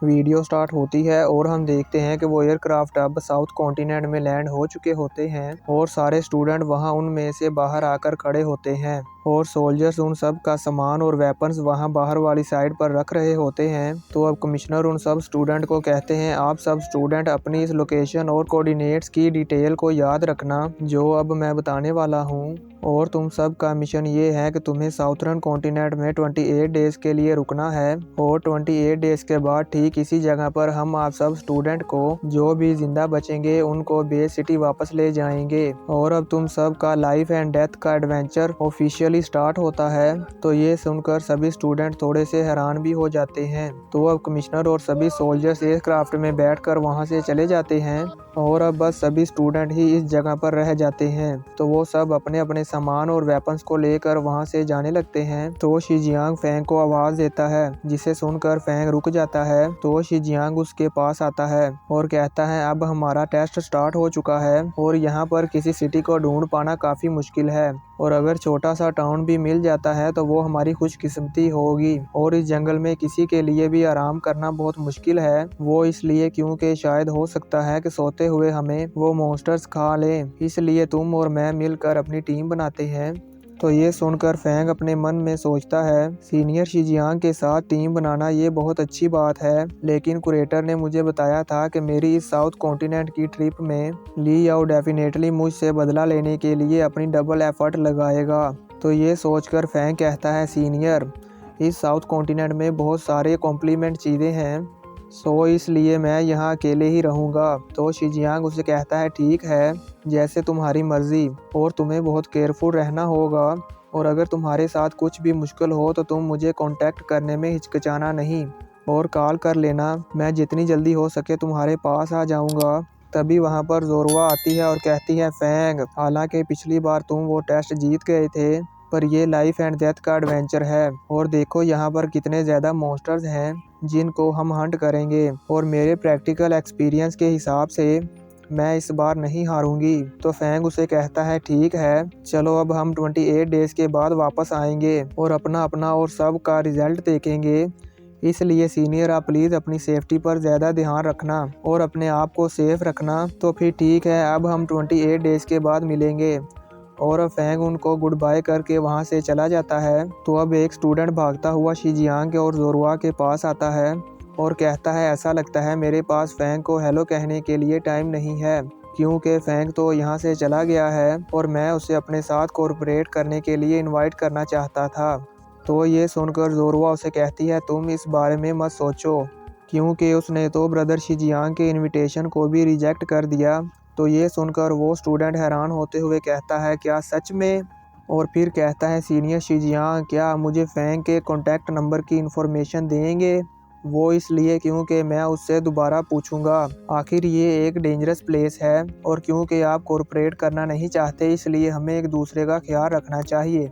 Video start होती है और हम देखते हैं कि वो एयरक्राफ्ट अब साउथ कॉन्टिनेंट में लैंड हो चुके होते हैं और सारे स्टूडेंट वहां उनमें से बाहर आकर खड़े होते हैं और सोल्जर्स उन सब का सामान और वेपन्स वहां बाहर वाली साइड पर रख रहे होते हैं। तो अब कमिश्नर उन सब स्टूडेंट को कहते हैं, आप सब स्टूडेंट अपनी इस लोकेशन और कोऑर्डिनेट्स की डिटेल को याद रखना जो अब मैं बताने वाला हूँ। और तुम सब का मिशन ये है कि तुम्हें साउथर्न कॉन्टिनेंट में 28 डेज के लिए रुकना है और 28 डेज के बाद ठीक इसी जगह पर हम आप सब स्टूडेंट को जो भी जिंदा बचेंगे उनको बेस सिटी वापस ले जाएंगे। और अब तुम सब का लाइफ एंड डेथ का एडवेंचर ऑफिशियली स्टार्ट होता है। तो ये सुनकर सभी स्टूडेंट थोड़े से हैरान भी हो जाते हैं। तो अब कमिश्नर और सभी सोल्जर्स एयरक्राफ्ट में बैठकर वहां से चले जाते हैं और अब बस सभी स्टूडेंट ही इस जगह पर रह जाते हैं। तो वो सब अपने अपने सामान और वेपन्स को लेकर वहां से जाने लगते हैं। तो शीजियांग फैंग को आवाज देता है, जिसे सुनकर फैंग रुक जाता है। तो शीजियांग उसके पास आता है और कहता है, अब हमारा टेस्ट स्टार्ट हो चुका है और यहाँ पर किसी सिटी को ढूंढ पाना काफी मुश्किल है और अगर छोटा सा टाउन भी मिल जाता है तो वो हमारी खुशकिस्मती होगी। और इस जंगल में किसी के लिए भी आराम करना बहुत मुश्किल है, वो इसलिए क्योंकि शायद हो सकता है कि सोते हुए हमें वो मॉन्स्टर्स खा लें। इसलिए तुम और मैं मिलकर अपनी टीम बनाते हैं। तो ये सुनकर फैंग अपने मन में सोचता है, सीनियर शीजियांग के साथ टीम बनाना ये बहुत अच्छी बात है, लेकिन कुरेटर ने मुझे बताया था कि मेरी इस साउथ कॉन्टिनेंट की ट्रिप में ली याओ डेफिनेटली मुझसे बदला लेने के लिए अपनी डबल एफर्ट लगाएगा। तो ये सोचकर फैंग कहता है, सीनियर, इस साउथ कॉन्टिनेंट में बहुत सारे कॉम्प्लीमेंट चीज़ें हैं, सो इसलिए मैं यहाँ अकेले ही रहूँगा। तो शीजियांग उसे कहता है, ठीक है, जैसे तुम्हारी मर्जी, और तुम्हें बहुत केयरफुल रहना होगा और अगर तुम्हारे साथ कुछ भी मुश्किल हो तो तुम मुझे कांटेक्ट करने में हिचकिचाना नहीं और कॉल कर लेना। मैं जितनी जल्दी हो सके तुम्हारे पास आ जाऊँगा। तभी वहाँ पर जोरवा आती है और कहती है, फैंग, हालांकि पिछली बार तुम वो टेस्ट जीत गए थे पर ये लाइफ एंड डेथ का एडवेंचर है और देखो यहाँ पर कितने ज़्यादा मॉन्स्टर्स हैं जिनको हम हंट करेंगे और मेरे प्रैक्टिकल एक्सपीरियंस के हिसाब से मैं इस बार नहीं हारूंगी। तो फैंग उसे कहता है, ठीक है, चलो अब हम 28 डेज के बाद वापस आएंगे और अपना अपना और सब का रिजल्ट देखेंगे। इसलिए सीनियर, आप प्लीज़ अपनी सेफ्टी पर ज़्यादा ध्यान रखना और अपने आप को सेफ रखना। तो फिर ठीक है, अब हम 28 डेज के बाद मिलेंगे। और अब फैंग उनको गुड बाय करके वहां से चला जाता है। तो अब एक स्टूडेंट भागता हुआ शीजियांग और जोरवा के पास आता है और कहता है, ऐसा लगता है मेरे पास फैंग को हेलो कहने के लिए टाइम नहीं है, क्योंकि फैंग तो यहाँ से चला गया है और मैं उसे अपने साथ कोऑपरेट करने के लिए इनवाइट करना चाहता था। तो ये सुनकर जोरवा उसे कहती है, तुम इस बारे में मत सोचो, क्योंकि उसने तो ब्रदर शीजियांग के इनविटेशन को भी रिजेक्ट कर दिया। तो ये सुनकर वो स्टूडेंट हैरान होते हुए कहता है, क्या सच में? और फिर कहता है, सीनियर शीजियांग, क्या मुझे फैंग के कॉन्टैक्ट नंबर की इन्फॉर्मेशन देंगे? वो इसलिए क्योंकि मैं उससे दोबारा पूछूंगा। आखिर ये एक डेंजरस प्लेस है और क्योंकि आप कोऑपरेट करना नहीं चाहते इसलिए हमें एक दूसरे का ख्याल रखना चाहिए।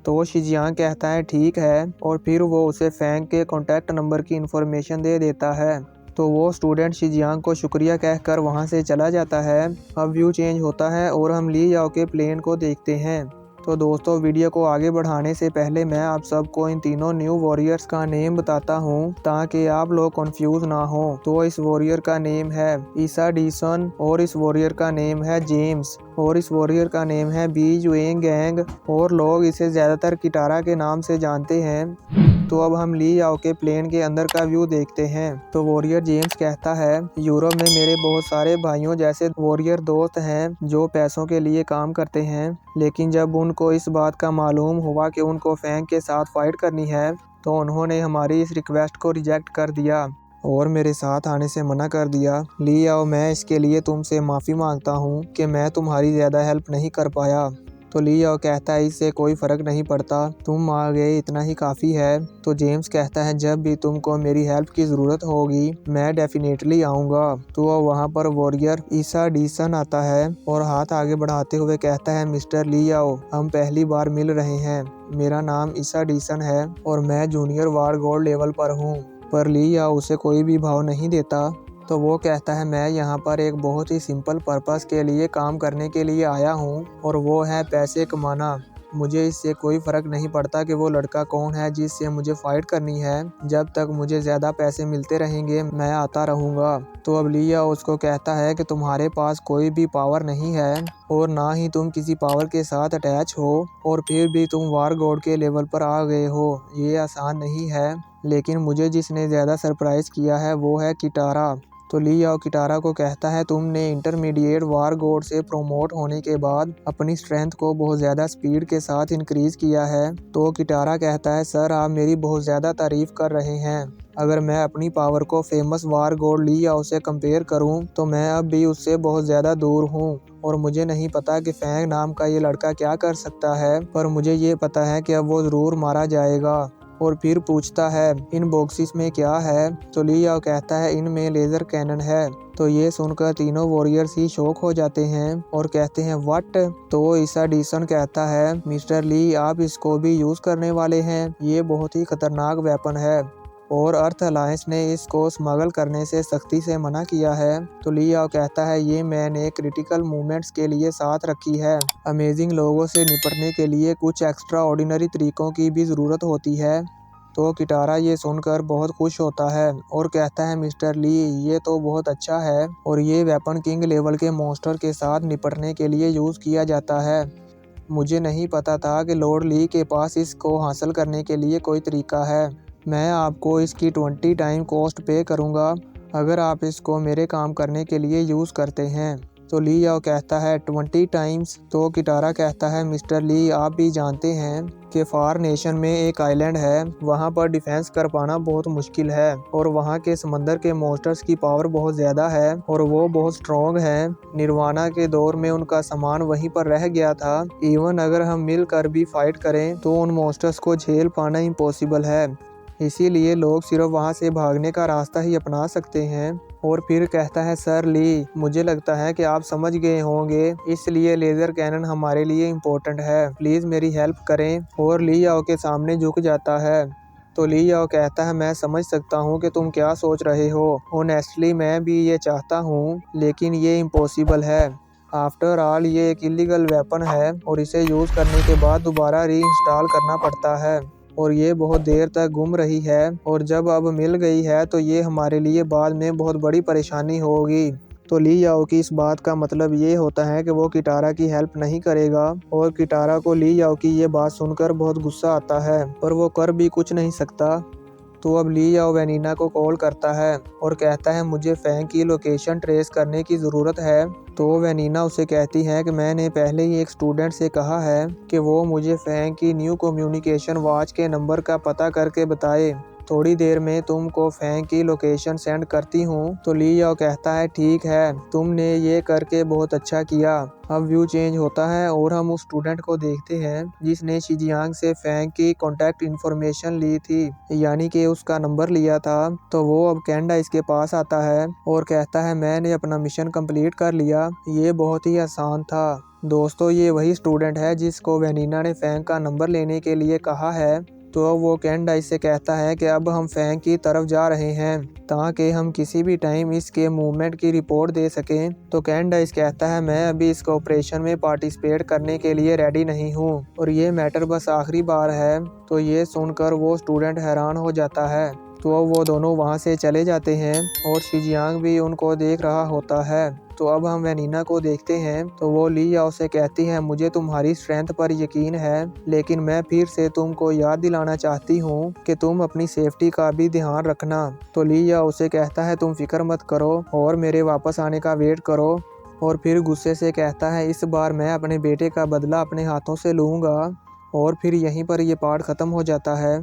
तो शीजियांग कहता है, ठीक है, और फिर वो उसे फैंग के कॉन्टैक्ट नंबर की इन्फॉर्मेशन दे देता है। तो वो स्टूडेंट शीजियांग को शुक्रिया कहकर वहाँ से चला जाता है। अब व्यू चेंज होता है और हम ली याओ के प्लेन को देखते हैं। तो दोस्तों, वीडियो को आगे बढ़ाने से पहले मैं आप सबको इन तीनों न्यू वॉरियर्स का नेम बताता हूँ ताकि आप लोग कंफ्यूज ना हो। तो इस वॉरियर का नेम है ईसा डीसन और इस वॉरियर का नेम है जेम्स और इस वॉरियर का नेम है बी जुएंग गैंग और लोग इसे ज़्यादातर किटारा के नाम से जानते हैं। तो अब हम ली याओ के प्लेन के अंदर का व्यू देखते हैं। तो वॉरियर जेम्स कहता है, यूरोप में मेरे बहुत सारे भाइयों जैसे वॉरियर दोस्त हैं जो पैसों के लिए काम करते हैं, लेकिन जब उनको इस बात का मालूम हुआ कि उनको फैंग के साथ फाइट करनी है तो उन्होंने हमारी इस रिक्वेस्ट को रिजेक्ट कर दिया और मेरे साथ आने से मना कर दिया। ली याओ, मैं इसके लिए तुमसे माफ़ी मांगता हूँ कि मैं तुम्हारी ज़्यादा हेल्प नहीं कर पाया। तो ली याओ कहता है, इससे कोई फ़र्क नहीं पड़ता, तुम आ गए इतना ही काफ़ी है। तो जेम्स कहता है, जब भी तुमको मेरी हेल्प की ज़रूरत होगी मैं डेफिनेटली आऊँगा। तो वहाँ पर वॉरियर ईसा डीसन आता है और हाथ आगे बढ़ाते हुए कहता है, मिस्टर ली याओ, हम पहली बार मिल रहे हैं। मेरा नाम ईसा डीसन है और मैं जूनियर वार गोल्ड लेवल पर हूँ। पर ली याओ उसे कोई भी भाव नहीं देता। तो वो कहता है, मैं यहाँ पर एक बहुत ही सिंपल पर्पस के लिए काम करने के लिए आया हूँ और वो है पैसे कमाना। मुझे इससे कोई फ़र्क नहीं पड़ता कि वो लड़का कौन है जिससे मुझे फ़ाइट करनी है। जब तक मुझे ज़्यादा पैसे मिलते रहेंगे मैं आता रहूँगा। तो अब लिया उसको कहता है कि तुम्हारे पास कोई भी पावर नहीं है और ना ही तुम किसी पावर के साथ अटैच हो, और फिर भी तुम वार गॉड के लेवल पर आ गए हो। ये आसान नहीं है। लेकिन मुझे जिसने ज़्यादा सरप्राइज़ किया है वो है किटारा। तो लियाओ किटारा को कहता है तुमने इंटरमीडिएट वार गॉड से प्रोमोट होने के बाद अपनी स्ट्रेंथ को बहुत ज़्यादा स्पीड के साथ इंक्रीज़ किया है। तो किटारा कहता है सर आप मेरी बहुत ज़्यादा तारीफ़ कर रहे हैं। अगर मैं अपनी पावर को फेमस वार गॉड लियाओ से कंपेयर करूं तो मैं अब भी उससे बहुत ज़्यादा दूर हूं। और मुझे नहीं पता कि फैंग नाम का ये लड़का क्या कर सकता है, पर मुझे ये पता है कि अब वो ज़रूर मारा जाएगा। और फिर पूछता है इन बॉक्सेस में क्या है। तो लियाओ कहता है इनमें लेज़र कैनन है। तो ये सुनकर तीनों वॉरियर्स ही शॉक हो जाते हैं और कहते हैं व्हाट। तो ईसा डिसन कहता है मिस्टर ली आप इसको भी यूज़ करने वाले हैं, ये बहुत ही खतरनाक वेपन है और अर्थ अलायंस ने इसको स्मगल करने से सख्ती से मना किया है। तो लियाओ कहता है ये मैंने क्रिटिकल मूवमेंट्स के लिए साथ रखी है। अमेजिंग लोगों से निपटने के लिए कुछ एक्स्ट्रा ऑर्डिनरी तरीकों की भी ज़रूरत होती है। तो किटारा ये सुनकर बहुत खुश होता है और कहता है मिस्टर ली ये तो बहुत अच्छा है और ये वेपन किंग लेवल के मॉन्स्टर के साथ निपटने के लिए यूज़ किया जाता है। मुझे नहीं पता था कि लॉर्ड ली के पास इसको हासिल करने के लिए कोई तरीका है। मैं आपको इसकी 20 टाइम कॉस्ट पे करूँगा अगर आप इसको मेरे काम करने के लिए यूज़ करते हैं। तो ली याओ कहता है 20 टाइम्स। तो किटारा कहता है मिस्टर ली आप भी जानते हैं कि फार नेशन में एक आइलैंड है, वहाँ पर डिफेंस कर पाना बहुत मुश्किल है और वहाँ के समंदर के मॉन्स्टर्स की पावर बहुत ज़्यादा है और वो बहुत स्ट्रॉन्ग हैं। निर्वाणा के दौर में उनका सामान वहीं पर रह गया था। इवन अगर हम मिलकर भी फाइट करें तो उन मॉन्स्टर्स को झेल पाना इम्पॉसिबल है। इसीलिए लोग सिर्फ वहाँ से भागने का रास्ता ही अपना सकते हैं। और फिर कहता है सर ली मुझे लगता है कि आप समझ गए होंगे, इसलिए लेज़र कैनन हमारे लिए इम्पोर्टेंट है, प्लीज़ मेरी हेल्प करें। और ली याओ के सामने झुक जाता है। तो ली याओ कहता है मैं समझ सकता हूँ कि तुम क्या सोच रहे हो, ऑनेस्टली मैं भी ये चाहता हूँ लेकिन ये इम्पॉसिबल है। आफ्टर ऑल ये एक इलीगल वेपन है और इसे यूज़ करने के बाद दोबारा री इंस्टॉल करना पड़ता है और ये बहुत देर तक घूम रही है और जब अब मिल गई है तो ये हमारे लिए बाद में बहुत बड़ी परेशानी होगी। तो ली याओ की इस बात का मतलब ये होता है कि वो किटारा की हेल्प नहीं करेगा और किटारा को ली याओ की ये बात सुनकर बहुत गुस्सा आता है पर वो कर भी कुछ नहीं सकता। तो अब ली याओ वेनिना को कॉल करता है और कहता है मुझे फैंग की लोकेशन ट्रेस करने की ज़रूरत है। तो वेनिना उसे कहती है कि मैंने पहले ही एक स्टूडेंट से कहा है कि वो मुझे फैंग की न्यू कम्युनिकेशन वॉच के नंबर का पता करके बताए। थोड़ी देर में तुमको फैंग की लोकेशन सेंड करती हूँ। तो ली याओ कहता है ठीक है, तुमने ये करके बहुत अच्छा किया। अब व्यू चेंज होता है और हम उस स्टूडेंट को देखते हैं जिसने शिजियांग से फैंग की कॉन्टैक्ट इन्फॉर्मेशन ली थी, यानी कि उसका नंबर लिया था। तो वो अब कैंडाइस के पास आता है और कहता है मैंने अपना मिशन कंप्लीट कर लिया, ये बहुत ही आसान था। दोस्तों ये वही स्टूडेंट है जिसको वेनिना ने फैंग का नंबर लेने के लिए कहा है। तो अब वो कैंडाइस से कहता है कि अब हम फैंग की तरफ जा रहे हैं ताकि हम किसी भी टाइम इसके मूवमेंट की रिपोर्ट दे सकें। तो कैंडाइस कहता है मैं अभी इस ऑपरेशन में पार्टिसिपेट करने के लिए रेडी नहीं हूँ और ये मैटर बस आखिरी बार है। तो ये सुनकर वो स्टूडेंट हैरान हो जाता है। तो अब वो दोनों वहाँ से चले जाते हैं और शिजियांग भी उनको देख रहा होता है। तो अब हम वेनिना को देखते हैं। तो वो ली याओ से कहती है मुझे तुम्हारी स्ट्रेंथ पर यकीन है लेकिन मैं फिर से तुमको याद दिलाना चाहती हूँ कि तुम अपनी सेफ्टी का भी ध्यान रखना। तो ली याओ से कहता है तुम फिक्र मत करो और मेरे वापस आने का वेट करो। और फिर गुस्से से कहता है इस बार मैं अपने बेटे का बदला अपने हाथों से लूँगा। और फिर यहीं पर ये पार्ट ख़त्म हो जाता है।